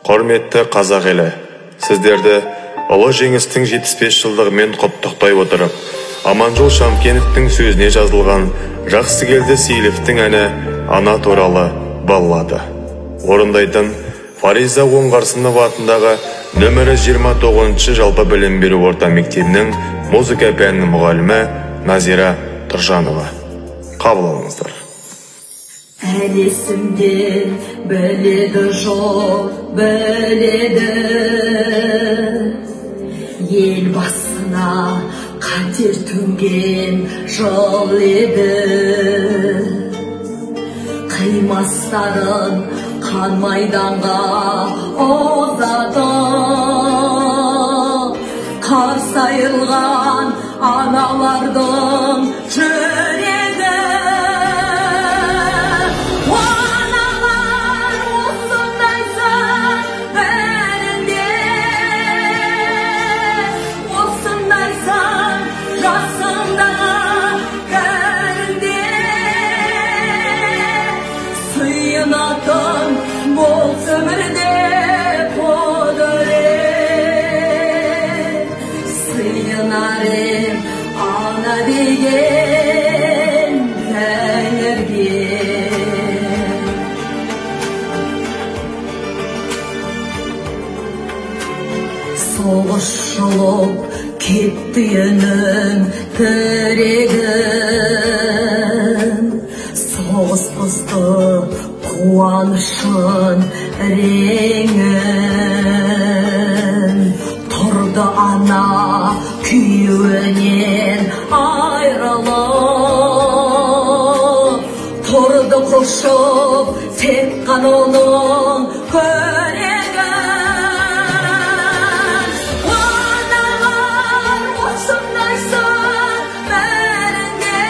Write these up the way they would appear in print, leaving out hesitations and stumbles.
Құрметті қазақ елі, сіздерді ұлы жеңістің 75 жылдығымен құттықтай отырып, Аманжол Шамкеновтің сөзіне жазылған Жақсы келді Сейіловтің әні «Ана туралы» баллады. Орындайтын Фариза Оңғарсынова атындағы нөмірі 29 жалпы білім беру орта мектебінің музыка пәнінің мұғалімі Назира Тұржанова. Қабыл алыңыздар. Әлесімде біледі жоқ, біледі. Ел басына қатер төнген жол еді. Қимастарын қан майданға озады. Қарсы айырылған аналардың жүрегі. Бұл өмірде құдірет, сыйынарым ана деген тәңірге. Соғыс жұлып кетті енің тірегін, соғыс бұзды қуанышын реңін. Тұрды ана күйеуінен айрылып, тұрды құшып тек қана оның көрегін. Аналар осындайсың бәрінде,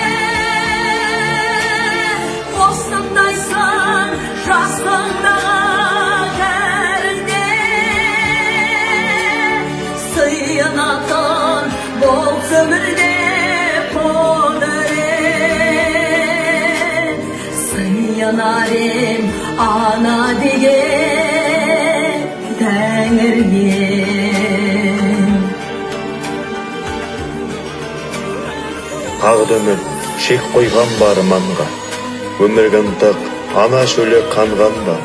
осындайсың жасыңдағы кәрінде. Сыйынатын бұл өмірде құдірет, сыйынарым ана деген тәңірге. Ағды өмір шек қойған бар манға, өміргі ынтық ана шөлі қанған ба?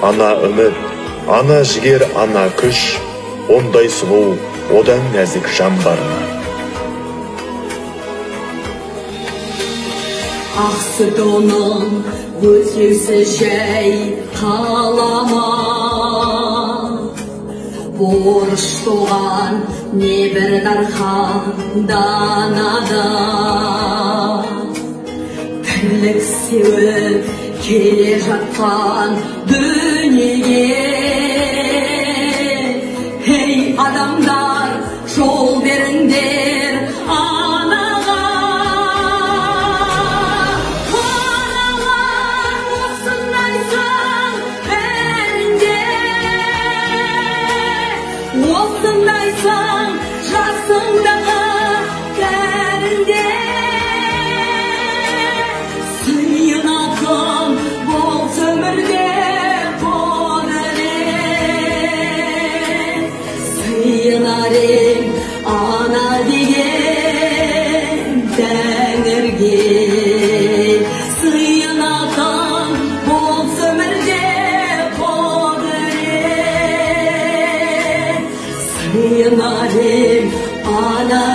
Ана үміт, ана жігер, ана күш, ондай сұлу, одан нәзік жан бар ма? Ақ сүт оның өтеусіз жай қалама, борыш туған небір дархан ада. Тірлік сеуіп келе жатқан дүниеге, ей адамдар, жол беріңдер анаға. Аналар осындайсың бәрінде, осындайсың жасыңдағы кәрінде. Сыйынатын бұл өмірде құдірет, сыйынарым ана деген тәңірге. Сыйынатын бұл өмірде құдірет, сыйынарым ана